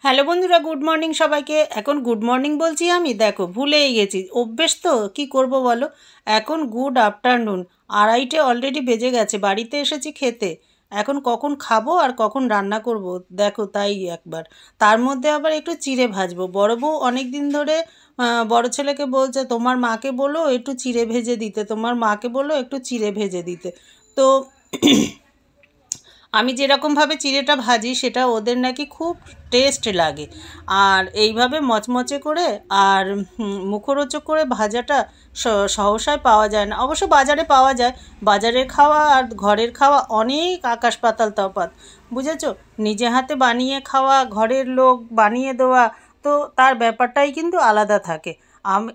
Hello বন্ধুরা, good morning সবাইকে। এখন গুড মর্নিং বলছি আমি, দেখো ভুলেই গেছি, অভ্যেস তো কি করব বলো। এখন গুড আফটারনুন, 2:30 অলরেডি বেজে গেছে। বাড়িতে এসেছি খেতে, এখন কখন খাবো আর কখন রান্না করব দেখো, তাই একবার তার মধ্যে আবার একটু চিড়ে ভাজবো। বড় বউ অনেক দিন ধরে বড় ছেলেকে বলছে তোমার মাকে বলো একটু চিড়ে ভেজে দিতে, তোমার মাকে বলো একটু চিড়ে ভেজে দিতে। তো আমি যেরকমভাবে চিড়েটা ভাজি সেটা ওদের নাকি খুব টেস্ট লাগে। আর এইভাবে মচমচে করে আর মুখরোচক করে ভাজাটা সহসায় পাওয়া যায় না, অবশ্য বাজারে পাওয়া যায়। বাজারের খাওয়া আর ঘরের খাওয়া অনেক আকাশ পাতাল তফাৎ, বুঝেছো। নিজে হাতে বানিয়ে খাওয়া, ঘরের লোক বানিয়ে দেওয়া, তো তার ব্যাপারটাই কিন্তু আলাদা থাকে।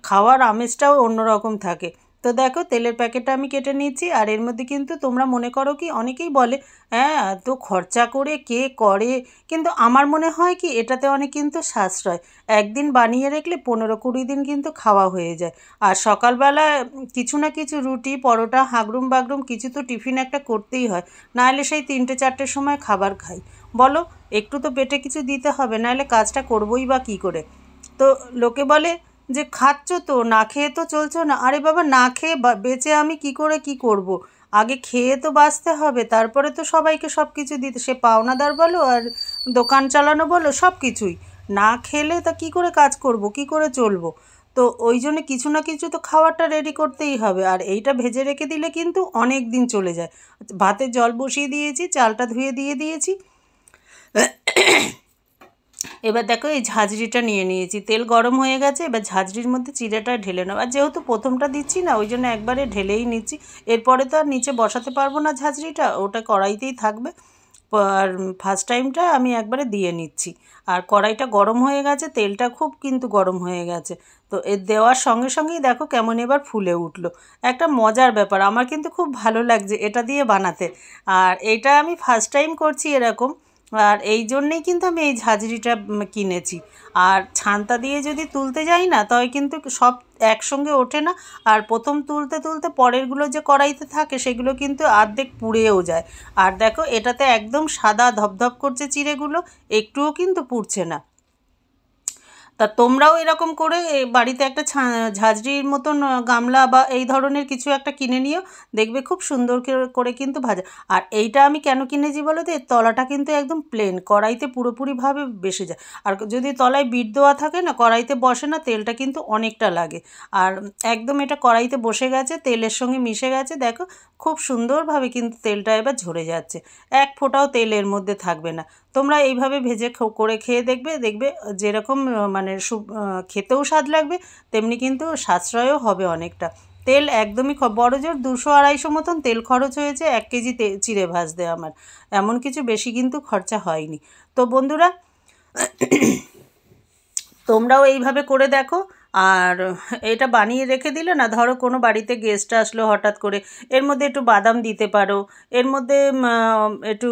খাওয়ার আমেজটাও অন্যরকম থাকে। তো দেখো তেলের প্যাকেটটা আমি কেটে নিচ্ছি। আর এর মধ্যে কিন্তু তোমরা মনে করো কি, অনেকেই বলে হ্যাঁ তো খরচা করে কে করে, কিন্তু আমার মনে হয় কি এটাতে অনেক কিন্তু সাশ্রয়। একদিন বানিয়ে রাখলে 15-20 দিন কিন্তু খাওয়া হয়ে যায়। আর সকালবেলা কিছু না কিছু রুটি পরোটা হাগরুম বাগরুম কিছু তো টিফিন একটা করতেই হয়, নাহলে সেই 3টে-4টের সময় খাবার খাই। বলো, একটু তো পেটে কিছু দিতে হবে, নাহলে কাজটা করবোই বা কী করে। তো লোকে বলে যে খাচ্ছ তো, না খেয়ে তো চলছো না। আরে বাবা, না খেয়ে বেঁচে আমি কি করে কি করব। আগে খেয়ে তো বাঁচতে হবে, তারপরে তো সবাইকে সব কিছু দিতে, সে পাওনাদার বলো আর দোকান চালানো বলো, সব কিছুই। না খেলে তা কী করে কাজ করব, কি করে চলবো। তো ওই জন্য কিছু না কিছু তো খাবারটা রেডি করতেই হবে। আর এইটা ভেজে রেখে দিলে কিন্তু অনেক দিন চলে যায়। ভাতের জল বসিয়ে দিয়েছি, চালটা ধুয়ে দিয়ে দিয়েছি। এবার দেখো এই ঝাঁঝরিটা নিয়ে নিয়েছি, তেল গরম হয়ে গেছে। এবার ঝাঁঝরির মধ্যে চিড়েটা ঢেলে নেবো। আর যেহেতু প্রথমটা দিচ্ছি না, ওই জন্য একবারে ঢেলেই নিচ্ছি। এরপরে তো আর নিচে বসাতে পারবো না ঝাঁঝরিটা, ওটা কড়াইতেই থাকবে। আর ফার্স্ট টাইমটা আমি একবারে দিয়ে নিচ্ছি। আর কড়াইটা গরম হয়ে গেছে, তেলটা খুব কিন্তু গরম হয়ে গেছে। তো এর দেওয়ার সঙ্গে সঙ্গেই দেখো কেমন এবার ফুলে উঠলো। একটা মজার ব্যাপার, আমার কিন্তু খুব ভালো লাগছে এটা দিয়ে বানাতে। আর এটা আমি ফার্স্ট টাইম করছি এরকম। আর এই জন্যেই কিন্তু আমি এই ঝাঁঝরিটা কিনেছি। আর ছান্তা দিয়ে যদি তুলতে যাই না, তবে কিন্তু সব একসঙ্গে ওঠে না। আর প্রথম তুলতে তুলতে পরেরগুলো যে কড়াইতে থাকে সেগুলো কিন্তু অর্ধেক পুড়েও যায়। আর দেখো এটাতে একদম সাদা ধপধপ করছে চিড়েগুলো, একটুও কিন্তু পুড়ছে না। তা তোমরাও এরকম করে বাড়িতে একটা ঝাঁঝরির মতন গামলা বা এই ধরনের কিছু একটা কিনে নিও, দেখবে খুব সুন্দর করে কিন্তু ভাজা। আর এইটা আমি কেন কিনেছি বলো তো, এর তলাটা কিন্তু একদম প্লেন, কড়াইতে পুরোপুরিভাবে বেসে যায়। আর যদি তলায় বিট দেওয়া থাকে না, কড়াইতে বসে না, তেলটা কিন্তু অনেকটা লাগে। আর একদম এটা কড়াইতে বসে গেছে, তেলের সঙ্গে মিশে গেছে, দেখো খুব সুন্দরভাবে কিন্তু তেলটা এবার ঝরে যাচ্ছে। এক ফোঁটাও তেল এর মধ্যে থাকবে না। তোমরা এইভাবে ভেজে করে খেয়ে দেখবে, দেখবে যেরকম মানে খেতেও স্বাদ লাগবে, তেমনি কিন্তু সাশ্রয়ও হবে অনেকটা। তেল একদমই বড়জোর 200-250 মতন তেল খরচ হয়েছে 1 কেজি চিড়ে ভাজতে আমার। এমন কিছু বেশি কিন্তু খরচা হয়নি। তো বন্ধুরা, তোমরাও এইভাবে করে দেখো। আর এটা বানিয়ে রেখে দিলে না, ধরো কোনো বাড়িতে গেস্ট আসলো হঠাৎ করে, এর মধ্যে একটু বাদাম দিতে পারো। এর মধ্যে একটু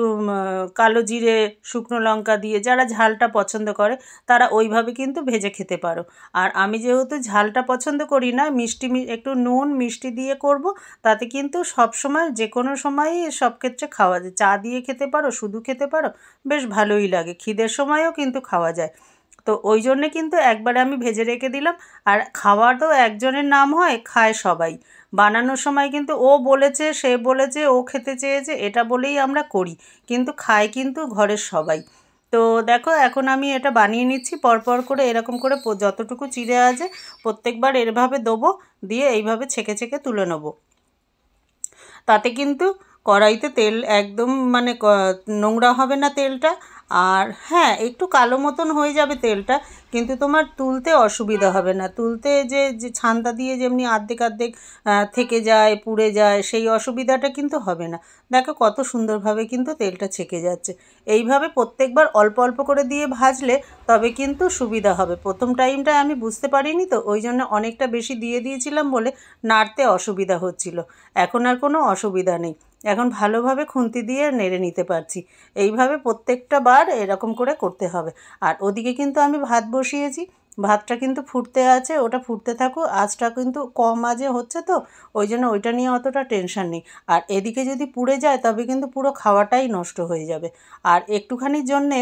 কালো জিরে শুকনো লঙ্কা দিয়ে যারা ঝালটা পছন্দ করে তারা ওইভাবে কিন্তু ভেজে খেতে পারো। আর আমি যেহেতু ঝালটা পছন্দ করি না, মিষ্টি একটু নুন মিষ্টি দিয়ে করব, তাতে কিন্তু সব সময় যে কোনো সময়ই সব ক্ষেত্রে খাওয়া যায়। চা দিয়ে খেতে পারো, শুধু খেতে পারো, বেশ ভালোই লাগে। খিদের সময়ও কিন্তু খাওয়া যায়। তো ওই জন্যে কিন্তু একবারে আমি ভেজে রেখে দিলাম। আর খাওয়া তো একজনের নাম হয়, খায় সবাই। বানানোর সময় কিন্তু ও বলেছে, সে বলেছে, ও খেতে চেয়েছে, এটা বলেই আমরা করি, কিন্তু খায় কিন্তু ঘরের সবাই। তো দেখো এখন আমি এটা বানিয়ে নিচ্ছি পরপর করে, এরকম করে যতটুকু চিড়ে আছে প্রত্যেকবার এভাবে দেবো, দিয়ে এইভাবে ছেঁকে ছেঁকে তুলে নেবো। তাতে কিন্তু কড়াইতে তেল একদম মানে নোংরা হবে না তেলটা। আর হ্যাঁ, একটু কালো মতন হয়ে যাবে তেলটা, কিন্তু তোমার তুলতে অসুবিধা হবে না। তুলতে যে যে ছান্তা দিয়ে যেমনি আর্ধেক আর্ধেক থেকে যায়, পুড়ে যায়, সেই অসুবিধাটা কিন্তু হবে না। দেখো কত সুন্দরভাবে কিন্তু তেলটা ছেঁকে যাচ্ছে। এইভাবে প্রত্যেকবার অল্প অল্প করে দিয়ে ভাজলে তবে কিন্তু সুবিধা হবে। প্রথম টাইমটায় আমি বুঝতে পারিনি, তো ওই জন্য অনেকটা বেশি দিয়ে দিয়েছিলাম বলে নাড়তে অসুবিধা হচ্ছিল। এখন আর কোনো অসুবিধা নেই, এখন ভালোভাবে খুন্তি দিয়ে নেড়ে নিতে পারছি। এইভাবে প্রত্যেকটা বার এরকম করে করতে হবে। আর ওদিকে কিন্তু আমি ভাত বসিয়েছি, ভাতটা কিন্তু ফুটতে আছে, ওটা ফুটতে থাকুক, আঁচটা কিন্তু কম আঁচে হচ্ছে, তো ওই জন্য ওইটা নিয়ে অতটা টেনশন নেই। আর এদিকে যদি পুড়ে যায় তবে কিন্তু পুরো খাওয়াটাই নষ্ট হয়ে যাবে। আর একটুখানির জন্যে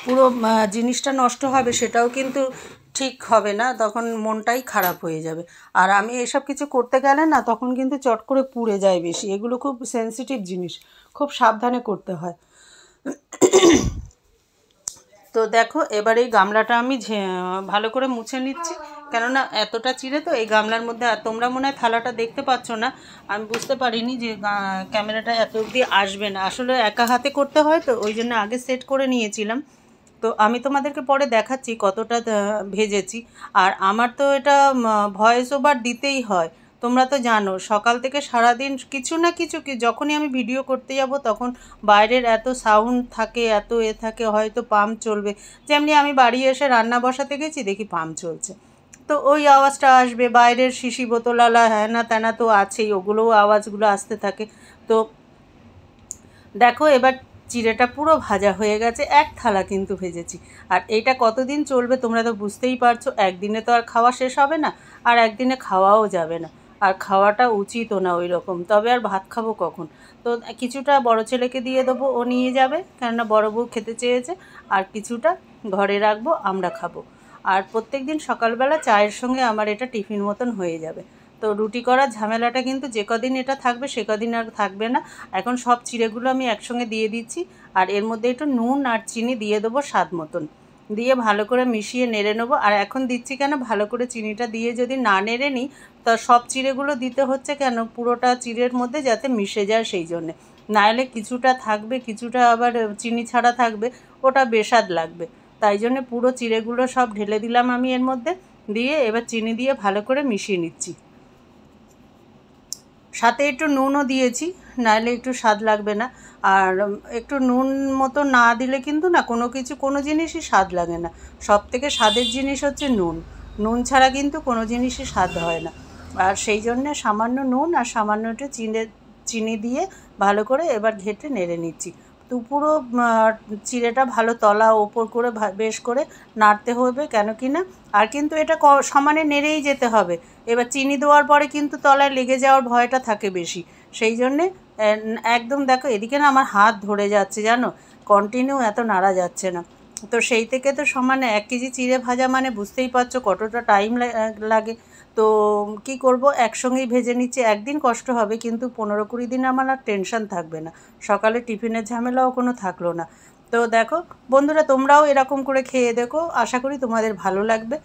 পুরো জিনিসটা নষ্ট হবে সেটাও কিন্তু ঠিক হবে না, তখন মনটাই খারাপ হয়ে যাবে। আর আমি এসব কিছু করতে গেলে না তখন কিন্তু চট করে পুড়ে যায় বেশি, এগুলো খুব সেনসিটিভ জিনিস, খুব সাবধানে করতে হয়। তো দেখো এবার এই গামলাটা আমি ভালো করে মুছে নিচ্ছি, কেননা এতটা চিড়ে তো এই গামলার মধ্যে। আর তোমরা মনে হয় থালাটা দেখতে পাচ্ছ না, আমি বুঝতে পারিনি যে ক্যামেরাটা এত অবধি আসবে না, আসলে একা হাতে করতে হয় তো ওই জন্য আগে সেট করে নিয়েছিলাম। তো আমি তোমাদেরকে পরে দেখাচ্ছি কতটা ভেজেছি। আর আমার তো এটা ভয়েস ওভার দিতেই হয়, তোমরা তো জানো সকাল থেকে সারাদিন কিছু না কিছু যখনই আমি ভিডিও করতে যাব তখন বাইরের এত সাউন্ড থাকে, এত থাকে, হয়তো পাম্প চলবে। যেমনি আমি বাড়ি এসে রান্না বসাতে গেছি দেখি পাম্প চলছে, তো ওই আওয়াজটা আসবে, বাইরের শিশি বোতলালা হ্যানা ত্যানা তো আছেই, ওগুলোও আওয়াজগুলো আসতে থাকে। তো দেখো এবার চিড়েটা পুরো ভাজা হয়ে গেছে, এক থালা কিন্তু ভেজেছি। আর এইটা কতদিন চলবে তোমরা তো বুঝতেই পারছো, একদিনে তো আর খাওয়া শেষ হবে না, আর একদিনে খাওয়াও যাবে না, আর খাওয়াটা উচিতও না ওই রকম। তবে আর ভাত খাবো কখন? তো কিছুটা বড় ছেলেকে দিয়ে দেবো, ও নিয়ে যাবে, কেননা বড় বউ খেতে চেয়েছে। আর কিছুটা ঘরে রাখবো, আমরা খাবো। আর প্রত্যেক দিন সকালবেলা চায়ের সঙ্গে আমার এটা টিফিন মতন হয়ে যাবে। তো রুটি করার ঝামেলাটা কিন্তু যে কদিন এটা থাকবে সে কদিন আর থাকবে না। এখন সব চিড়েগুলো আমি একসঙ্গে দিয়ে দিচ্ছি, আর এর মধ্যে একটু নুন আর চিনি দিয়ে দেবো স্বাদ মতন, দিয়ে ভালো করে মিশিয়ে নেড়ে নেবো। আর এখন দিচ্ছি কেন, ভালো করে চিনিটা দিয়ে যদি না নেড়ে নিই তা সব চিড়েগুলো দিতে হচ্ছে কেন, পুরোটা চিড়ের মধ্যে যাতে মিশে যায় সেই জন্যে। নাহলে কিছুটা থাকবে, কিছুটা আবার চিনি ছাড়া থাকবে, ওটা বেস্বাদ লাগবে। তাই জন্যে পুরো চিড়েগুলো সব ঢেলে দিলাম আমি এর মধ্যে, দিয়ে এবার চিনি দিয়ে ভালো করে মিশিয়ে নিচ্ছি। সাথে একটু নুনও দিয়েছি, নাহলে একটু স্বাদ লাগবে না। আর একটু নুন মতো না দিলে কিন্তু না কোনো জিনিসই স্বাদ লাগে না। সব থেকে স্বাদের জিনিস হচ্ছে নুন, নুন ছাড়া কিন্তু কোনো জিনিসই স্বাদ হয় না। আর সেই জন্যে সামান্য নুন আর সামান্য একটু চিনি দিয়ে ভালো করে এবার ঘেঁটে নেড়ে নিচ্ছি। তো পুরো চিড়েটা ভালো তলা ওপর করে বেশ করে নাড়তে হবে, কেন কি না আর কিন্তু এটা সমানে নেড়েই যেতে হবে। এবার চিনি দেওয়ার পরে কিন্তু তলায় লেগে যাওয়ার ভয়টা থাকে বেশি, সেই জন্যে একদম দেখো এদিকে না আমার হাত ধরে যাচ্ছে জানো, কন্টিনিউ এত নাড়া যাচ্ছে না। তো সেই থেকে তো সমানে 1 কেজি চিড়ে ভাজা মানে বুঝতেই পারছো কতটা টাইম লাগে। তো কি করব, একসঙ্গেই ভেজে নিচ্ছি, একদিন কষ্ট হবে কিন্তু 15-20 দিন আমার আর টেনশন থাকবে না, সকালে টিফিনের ঝামেলাও কোনো থাকলো না। তো দেখো বন্ধুরা, তোমরাও এরকম করে খেয়ে দেখো, আশা করি তোমাদের ভালো লাগবে।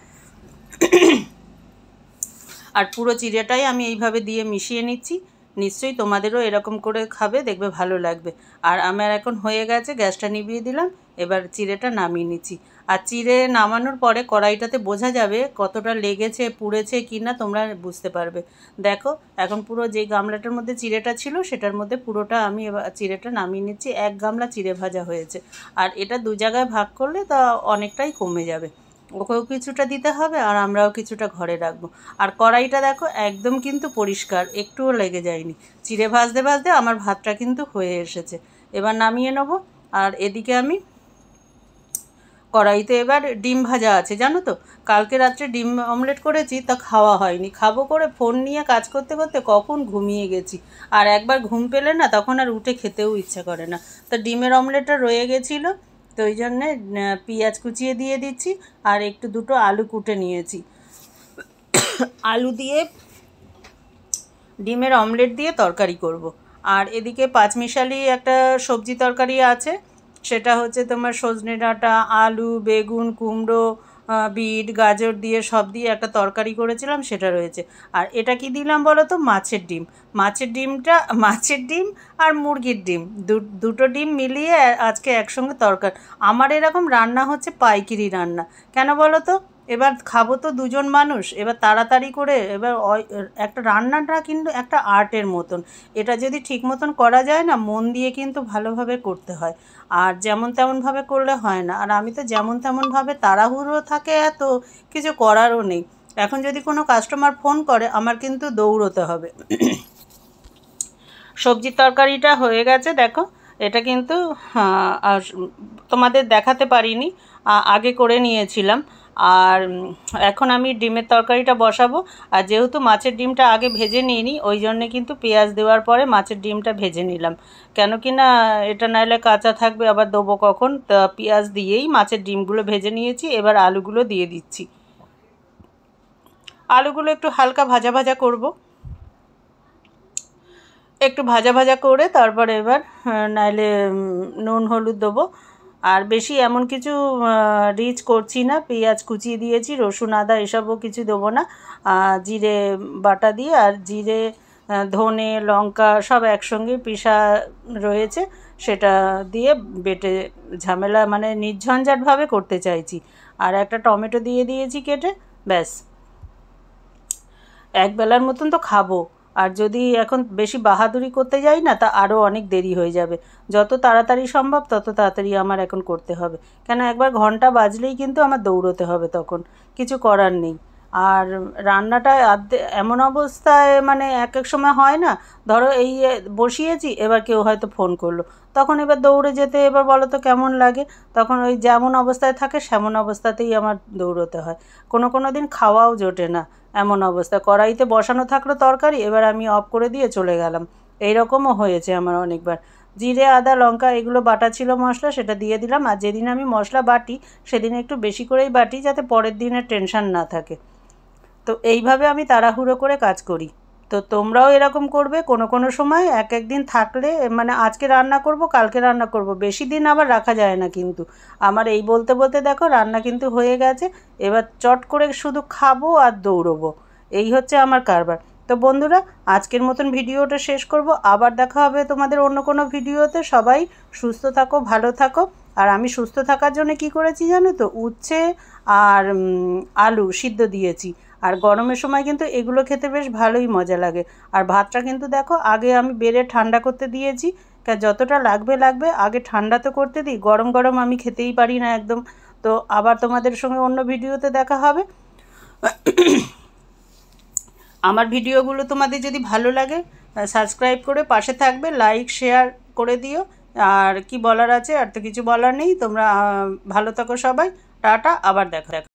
আর পুরো চিড়েটাই আমি এইভাবে দিয়ে মিশিয়ে নিচ্ছি, নিশ্চয়ই তোমাদেরও এরকম করে খাবে, দেখবে ভালো লাগবে। আর আমার এখন হয়ে গেছে, গ্যাসটা নিভিয়ে দিলাম, এবার চিড়েটা নামিয়ে নিচ্ছি। আর চিড়ে নামানোর পরে কড়াইটাতে বোঝা যাবে কতটা লেগেছে পুড়েছে কি না, তোমরা বুঝতে পারবে। দেখো এখন পুরো যে গামলাটার মধ্যে চিড়েটা ছিল সেটার মধ্যে পুরোটা আমি এবার চিড়েটা নামিয়ে নিচ্ছি, 1 গামলা চিড়ে ভাজা হয়েছে। আর এটা 2 জায়গায় ভাগ করলে তা অনেকটাই কমে যাবে, ওকেও কিছুটা দিতে হবে আর আমরাও কিছুটা ঘরে রাখবো। আর কড়াইটা দেখো একদম কিন্তু পরিষ্কার, একটুও লেগে যায়নি। চিড়ে ভাজতে ভাজতে আমার ভাতটা কিন্তু হয়ে এসেছে, এবার নামিয়ে নেব। আর এদিকে আমি কড়াইতে এবার ডিম ভাজা আছে, জানো তো কালকে রাত্রে ডিম অমলেট করেছি, তা খাওয়া হয়নি, খাবো করে ফোন নিয়ে কাজ করতে করতে কখন ঘুমিয়ে গেছি। আর একবার ঘুম পেলে না তখন আর উঠে খেতেও ইচ্ছা করে না। তা ডিমের অমলেটটা রয়ে গেছিলো, তো ওই জন্যে পেঁয়াজ কুচিয়ে দিয়ে দিচ্ছি, আর একটু 2টো আলু কুটে নিয়েছি, আলু দিয়ে ডিমের অমলেট দিয়ে তরকারি করব। আর এদিকে পাঁচমিশালি একটা সবজি তরকারি আছে, সেটা হচ্ছে তোমার সজনে ডাঁটা, আলু, বেগুন, কুমড়ো, বিট, গাজর দিয়ে সব দিয়ে একটা তরকারি করেছিলাম, সেটা রয়েছে। আর এটা কি দিলাম বলো তো, মাছের ডিম। মাছের ডিম আর মুরগির ডিম, দুটো ডিম মিলিয়ে আজকে একসঙ্গে তরকারি। আমার এরকম রান্না হচ্ছে পাইকিরি রান্না, কেন বলো তো, এবার খাবো তো 2জন মানুষ, এবার তাড়াতাড়ি করে এবার একটা রান্নাটা কিন্তু একটা আর্টের মতন, এটা যদি ঠিক মতন করা যায় না, মন দিয়ে কিন্তু ভালোভাবে করতে হয়, আর যেমন তেমনভাবে করলে হয় না। আর আমি তো যেমন তেমনভাবে, তাড়াহুড়ো থাকে এত, কিছু করারও নেই। এখন যদি কোনো কাস্টমার ফোন করে আমার কিন্তু দৌড়তে হবে। সবজির তরকারিটা হয়ে গেছে দেখো, এটা কিন্তু আর তোমাদের দেখাতে পারিনি, আগে করে নিয়েছিলাম। আর এখন আমি ডিমের তরকারিটা বসাবো। আর যেহেতু মাছের ডিমটা আগে ভেজে নিইনি, ওই জন্যে কিন্তু পেঁয়াজ দেওয়ার পরে মাছের ডিমটা ভেজে নিলাম। কেন কি না এটা নাহলে কাঁচা থাকবে, আবার দেবো কখন, তা পেঁয়াজ দিয়েই মাছের ডিমগুলো ভেজে নিয়েছি। এবার আলুগুলো দিয়ে দিচ্ছি। আলুগুলো একটু হালকা ভাজা ভাজা করব, একটু ভাজা ভাজা করে তারপরে এবার নাইলে নুন হলুদ দেবো। আর বেশি এমন কিছু রিচ করছি না, পেঁয়াজ কুচিয়ে দিয়েছি, রসুন আদা এসবও কিছু দেবো না। জিরে বাটা দিয়ে আর জিরে ধনে লঙ্কা সব একসঙ্গে পিষা রয়েছে, সেটা দিয়ে বেটে ঝামেলা মানে নির্ঝঞ্ঝাটভাবে করতে চাইছি। আর একটা টমেটো দিয়ে দিয়েছি কেটে, ব্যাস একবেলার মতন তো খাবো। আর যদি এখন বেশি বাহাদুরি করতে যাই না, তা আরও অনেক দেরি হয়ে যাবে। যত তাড়াতাড়ি সম্ভব তত তাড়াতাড়ি আমার এখন করতে হবে, কেন একবার ঘন্টা বাজলেই কিন্তু আমার দৌড়তে হবে, তখন কিছু করার নেই। আর রান্নাটা এমন অবস্থায় মানে এক এক সময় হয় না, ধরো এই বসিয়েছি, এবার কেউ হয়তো ফোন করলো, তখন এবার দৌড়ে যেতে এবার বলো তো কেমন লাগে। তখন ওই যেমন অবস্থায় থাকে সেমন অবস্থাতেই আমার দৌড়তে হয়। কোনো কোনো দিন খাওয়াও জোটে না, এমন অবস্থা। কড়াইতে বসানো থাকলো তরকারি, এবার আমি অফ করে দিয়ে চলে গেলাম। এই রকমও হয়েছে আমার অনেকবার। জিরে আদা লঙ্কা এগুলো বাটা ছিল মশলা, সেটা দিয়ে দিলাম। আর যেদিন আমি মশলা বাটি সেদিন একটু বেশি করেই বাটি, যাতে পরের দিনের টেনশন না থাকে। তো এইভাবে আমি তাড়াহুড়ো করে কাজ করি। তো তোমরাও এরকম করবে কোনো কোনো সময়, এক এক দিন থাকলে মানে আজকে রান্না করব কালকে রান্না করব, বেশি দিন আবার রাখা যায় না কিন্তু। আমার এই বলতে বলতে দেখো রান্না কিন্তু হয়ে গেছে। এবার চট করে শুধু খাবো আর দৌড়বো, এই হচ্ছে আমার কারবার। তো বন্ধুরা, আজকের মতন ভিডিওটা শেষ করব। আবার দেখা হবে তোমাদের অন্য কোনো ভিডিওতে। সবাই সুস্থ থাকো, ভালো থাকো। আর আমি সুস্থ থাকার জন্য কি করেছি জানো তো, উচ্ছে আর আলু সিদ্ধ দিয়েছি। আর গরমের সময় কিন্তু এগুলো খেতে বেশ ভালোই মজা লাগে। আর ভাতটা কিন্তু দেখো আগে আমি বেড়ে ঠান্ডা করতে দিয়েছি, যতটা লাগবে লাগবে, আগে ঠান্ডা তো করতে দিই, গরম গরম আমি খেতেই পারি না একদম। তো আবার তোমাদের সঙ্গে অন্য ভিডিওতে দেখা হবে। আমার ভিডিওগুলো তোমাদের যদি ভালো লাগে সাবস্ক্রাইব করে পাশে থাকবে, লাইক শেয়ার করে দিও। আর কি বলার আছে, আর তো কিছু বলার নেই। তোমরা ভালো থাকো সবাই, টাটা, আবার দেখা।